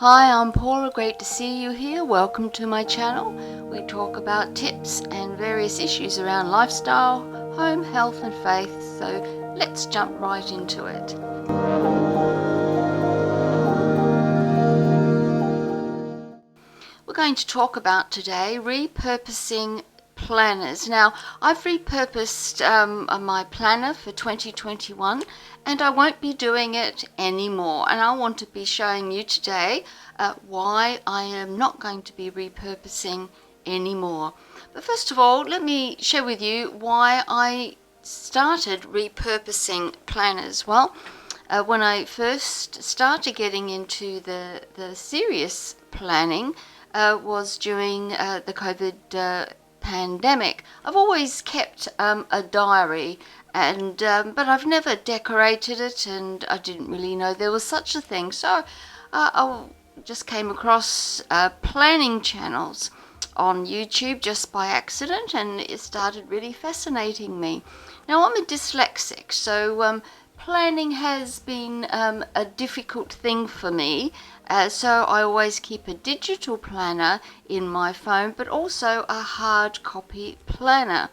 Hi, I'm Paula. Great to see you here. Welcome to my channel. We talk about tips and various issues around lifestyle, home, health and faith. So let's jump right into it. We're going to talk about today repurposing planners. Now, I've repurposed my planner for 2021 and I won't be doing it anymore, and I want to be showing you today why I am not going to be repurposing anymore. But first of all, let me share with you why I started repurposing planners. Well, when I first started getting into the serious planning was during the COVID pandemic. I've always kept a diary, and but I've never decorated it, and I didn't really know there was such a thing. So I just came across planning channels on YouTube just by accident, and it started really fascinating me. Now, I'm a dyslexic, so planning has been a difficult thing for me. So I always keep a digital planner in my phone, but also a hard copy planner.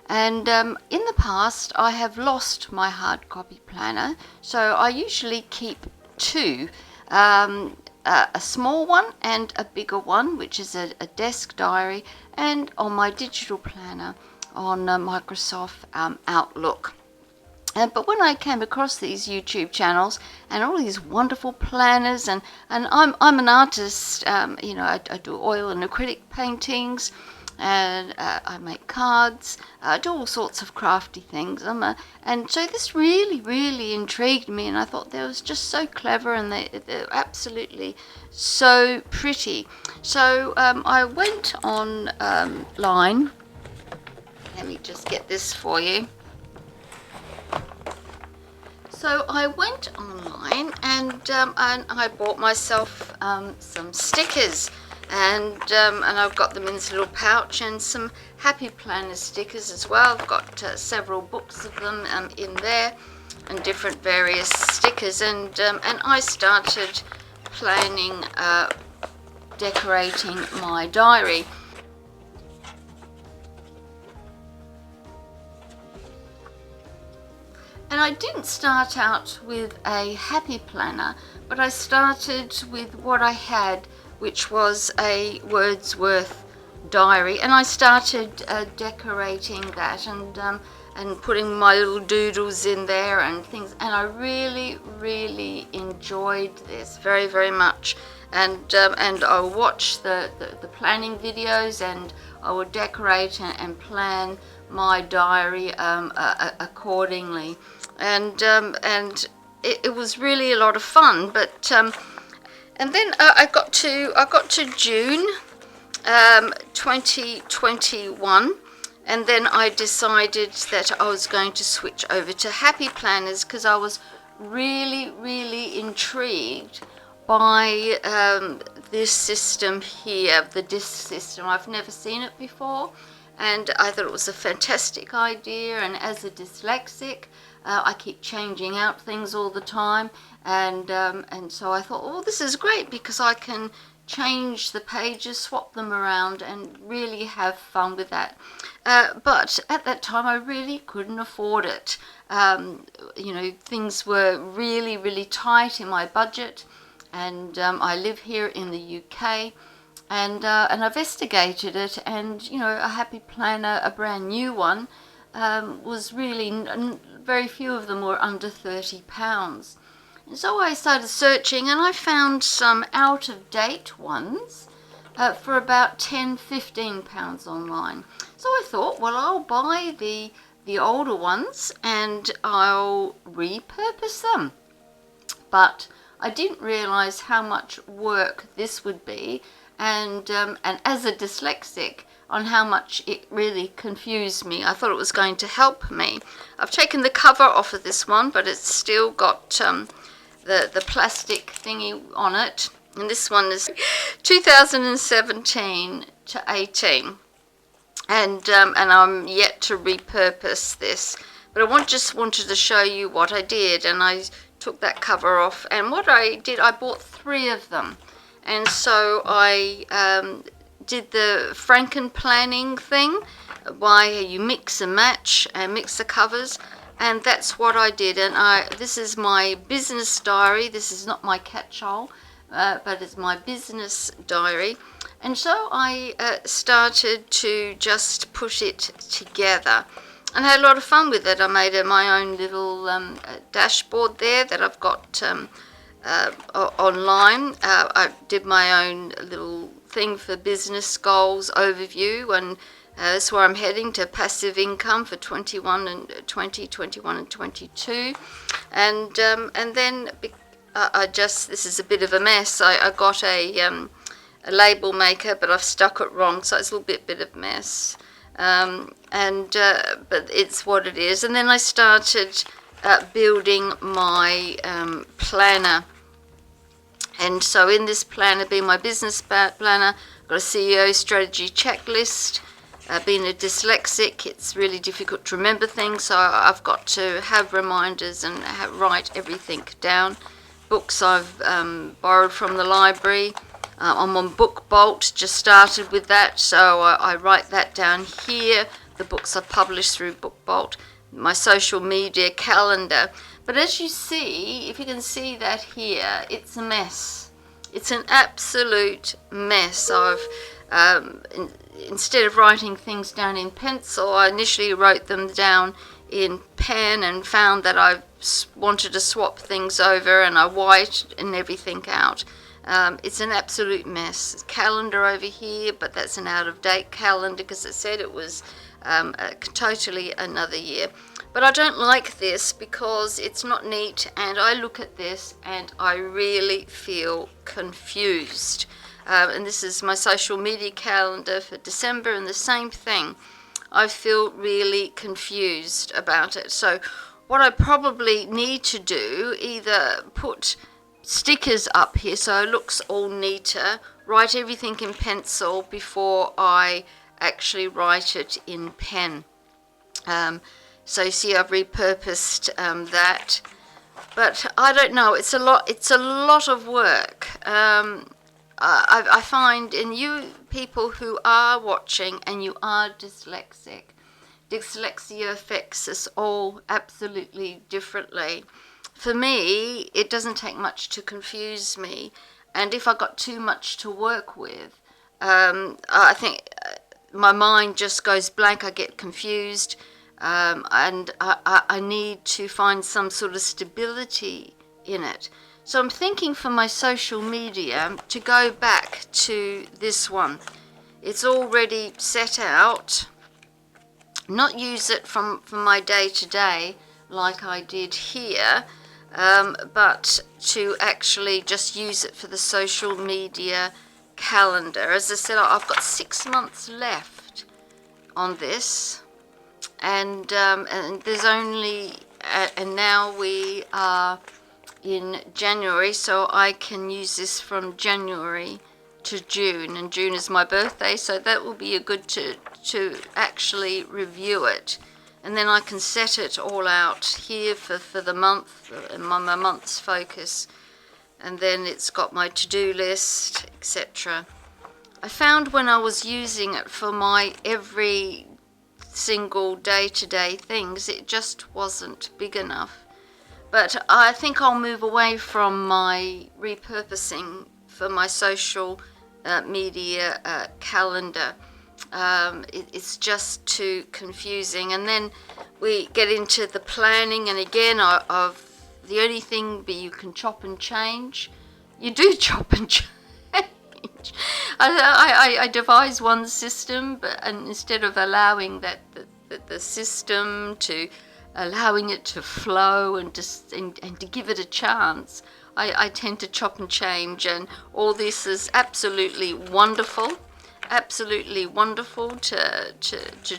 And in the past, I have lost my hard copy planner, so I usually keep two, a small one and a bigger one, which is a desk diary, and on my digital planner on Microsoft Outlook. But when I came across these YouTube channels and all these wonderful planners, and I'm an artist, you know, I do oil and acrylic paintings, and I make cards, I do all sorts of crafty things. And so this really intrigued me, and I thought they was just so clever, and they're absolutely so pretty. So I went online. Let me just get this for you. So I went online and I bought myself some stickers, and I've got them in this little pouch, and some Happy Planner stickers as well. I've got several books of them in there, and different various stickers, and I started planning, decorating my diary. And I didn't start out with a happy planner, but I started with what I had, which was a Wordsworth diary, and I started decorating that and putting my little doodles in there and things, and I really enjoyed this very much. And I'll watch the planning videos, and I will decorate and plan my diary accordingly, and it was really a lot of fun. But and then I got to June 2021, and then I decided that I was going to switch over to happy planners, because I was really intrigued by this system here, the disc system. I've never seen it before, and I thought it was a fantastic idea. And as a dyslexic, I keep changing out things all the time, and so I thought, oh, this is great, because I can change the pages, swap them around, and really have fun with that. But at that time, I really couldn't afford it. You know, things were really tight in my budget, and I live here in the UK. And I've investigated it, and you know, a happy planner, a brand new one, was really very few of them were under £30. And so I started searching, and I found some out-of-date ones for about £10–15 online. So I thought, well, I'll buy the older ones and I'll repurpose them. But I didn't realize how much work this would be, and as a dyslexic, on how much it really confused me. I thought it was going to help me. I've taken the cover off of this one, but it's still got the plastic thingy on it. And this one is 2017 to 18, and I'm yet to repurpose this. But I just wanted to show you what I did, and I took that cover off. And what I did, I bought 3 of them. and so I did the Franken planning thing, why you mix and match and mix the covers, and that's what I did. And this is my business diary. This is not my catch-all, but it's my business diary. And so I started to just put it together and had a lot of fun with it. I made my own little dashboard there that I've got online. I did my own little thing for business goals overview, and that's where I'm heading to passive income for 21 and 22, and then this is a bit of a mess. I got a label maker, but I've stuck it wrong, so it's a little bit of a mess. But it's what it is. And then I started building my planner. And so in this planner, being my business planner, I've got a CEO strategy checklist. Being a dyslexic, it's really difficult to remember things, so I've got to have reminders and write everything down. Books I've borrowed from the library. I'm on Book Bolt, just started with that, so I write that down here. The books I published through Book Bolt. My social media calendar. But as you see, if you can see that here, it's a mess. It's an absolute mess. Instead of writing things down in pencil, I initially wrote them down in pen and found that I wanted to swap things over, and I whited and everything out. It's an absolute mess. Calendar over here, but that's an out-of-date calendar because it said it was totally another year. But I don't like this because it's not neat, and I look at this and I really feel confused. And this is my social media calendar for December, and the same thing. I feel really confused about it. So what I probably need to do, either put stickers up here so it looks all neater, write everything in pencil before I actually write it in pen. So you see I've repurposed that, but I don't know, it's a lot of work. I find in you people who are watching and you are dyslexic, dyslexia affects us all absolutely differently. For me, it doesn't take much to confuse me, and if I got too much to work with, I think my mind just goes blank. I get confused, and I need to find some sort of stability in it. So I'm thinking for my social media to go back to this one. It's already set out. Not use it from my day-to-day like I did here, but to actually just use it for the social media calendar. As I said, I've got 6 months left on this, and there's only and now we are in January, so I can use this from January to June, and June is my birthday, so that will be a good to actually review it. And then I can set it all out here for the month, my month's focus. And then it's got my to-do list, etc. I found when I was using it for my every single day-to-day things, it just wasn't big enough. But I think I'll move away from my repurposing for my social media calendar. It's just too confusing. And then we get into the planning, and again, of the only thing but you can chop and change. You do chop and change. I devised one system, and instead of allowing the system to allowing it to flow and to give it a chance, I tend to chop and change, and all this is absolutely wonderful to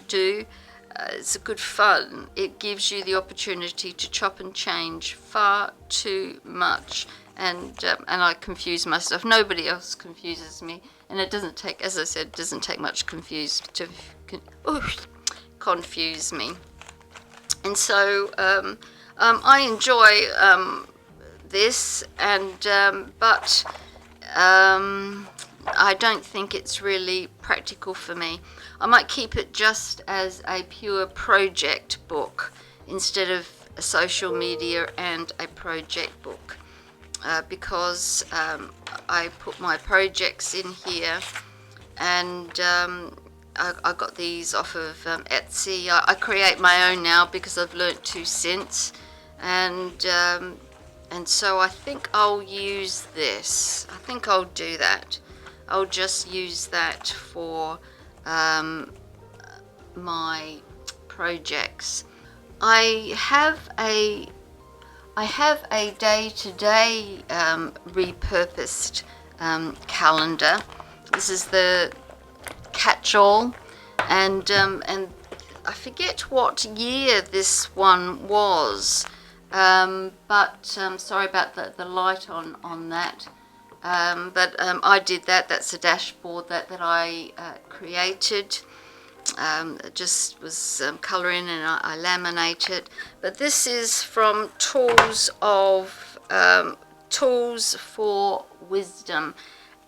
do. It's a good fun. It gives you the opportunity to chop and change far too much, and I confuse myself. Nobody else confuses me, and it doesn't take, as I said, it doesn't take much confuse me. And so I enjoy this, and but I don't think it's really practical for me. I might keep it just as a pure project book instead of a social media and a project book, because I put my projects in here, and I got these off of Etsy. I create my own now because I've learnt 2 cents, and so I think I'll use this. I think I'll do that. I'll just use that for my projects. I have a day-to-day repurposed calendar. This is the catch-all, and I forget what year this one was, but sorry about the light on that. But I did that. That's a dashboard that I created. It just was colouring, and I laminate it. But this is from Tools for Wisdom,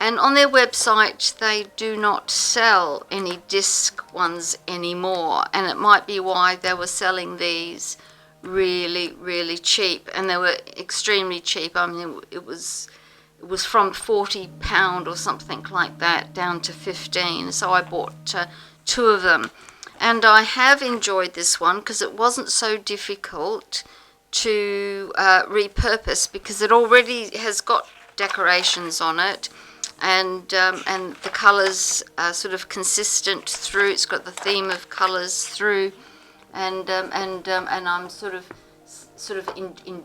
and on their website they do not sell any disc ones anymore, and it might be why they were selling these really cheap, and they were extremely cheap. I mean, it was from £40 or something like that down to 15, so I bought 2 of them, and I have enjoyed this one because it wasn't so difficult to repurpose, because it already has got decorations on it, and the colours are sort of consistent through. It's got the theme of colours through, and I'm sort of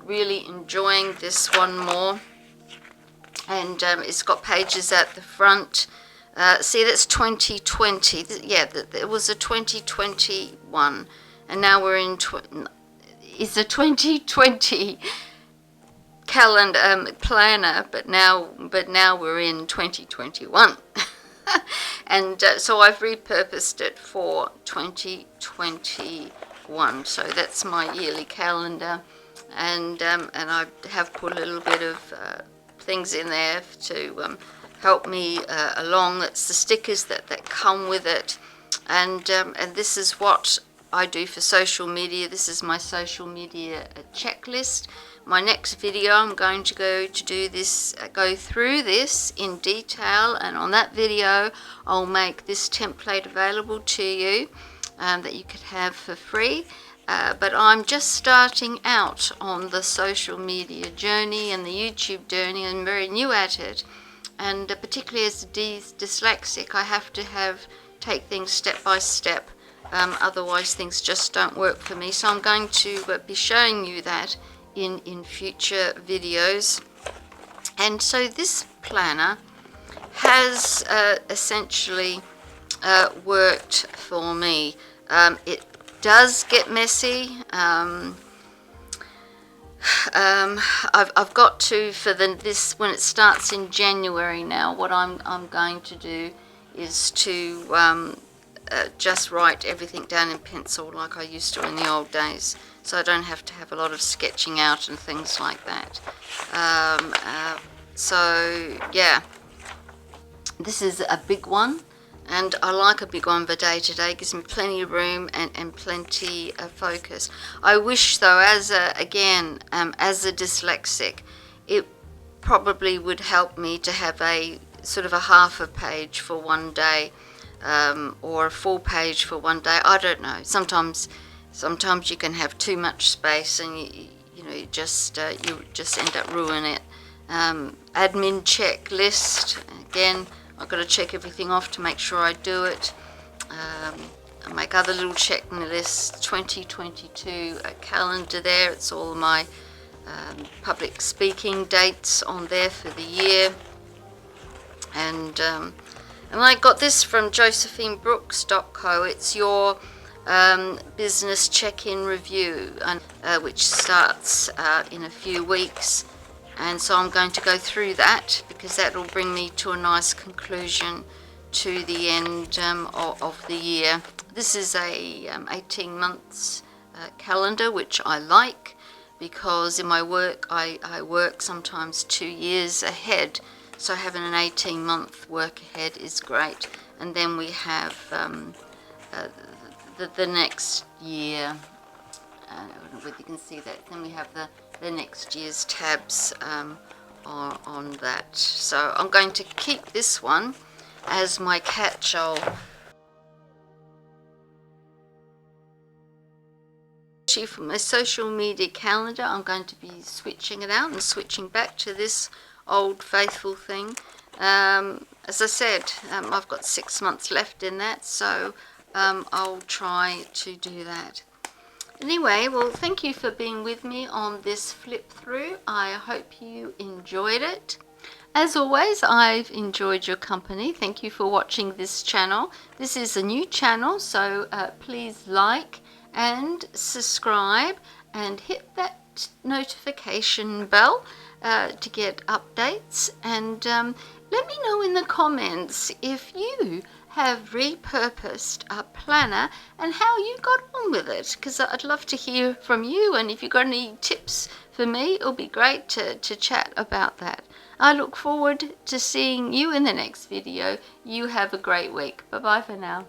really enjoying this one more. And it's got pages at the front. See, that's 2020. Yeah, it was a 2021, and now we're in. It's a 2020 calendar planner, but now we're in 2021, and so I've repurposed it for 2021. So that's my yearly calendar, and I have put a little bit of things in there to help me along. That's the stickers that come with it, and this is what I do for social media. This is my social media checklist. My next video, I'm going to go through this in detail, and on that video I'll make this template available to you that you could have for free. But I'm just starting out on the social media journey and the YouTube journey. I'm very new at it, and particularly as a dyslexic, I have to take things step by step. Otherwise things just don't work for me. So I'm going to be showing you that in future videos. And so this planner has essentially worked for me. It does get messy. I've got to, for this, when it starts in January now, what I'm going to do is to just write everything down in pencil like I used to in the old days, so I don't have to have a lot of sketching out and things like that. So yeah, this is a big one, and I like a big one for day to day. It gives me plenty of room and plenty of focus. I wish though, as a dyslexic, it probably would help me to have a sort of a half a page for one day, or a full page for one day. I don't know. Sometimes you can have too much space, and you just end up ruining it. Admin checklist. Again, I've got to check everything off to make sure I do it. I make other little checklists. 2022 calendar there. It's all my public speaking dates on there for the year. And I got this from josephinebrooks.co. It's your business check-in review, which starts in a few weeks. And so I'm going to go through that, because that will bring me to a nice conclusion to the end of the year. This is a 18 months calendar, which I like, because in my work I work sometimes 2 years ahead. So having an 18-month work ahead is great. And then we have the next year. I don't know whether you can see that. Then we have the next year's tabs on that. So I'm going to keep this one as my catch-all. For my social media calendar, I'm going to be switching it out and switching back to this old faithful thing. As I said, I've got 6 months left in that, so I'll try to do that. Anyway, well, thank you for being with me on this flip through. I hope you enjoyed it. As always, I've enjoyed your company. Thank you for watching this channel. This is a new channel, so please like and subscribe and hit that notification bell to get updates. And let me know in the comments if you have repurposed a planner and how you got on with it, because I'd love to hear from you, and if you've got any tips for me, it'll be great to chat about that. I look forward to seeing you in the next video. You have a great week. Bye bye for now.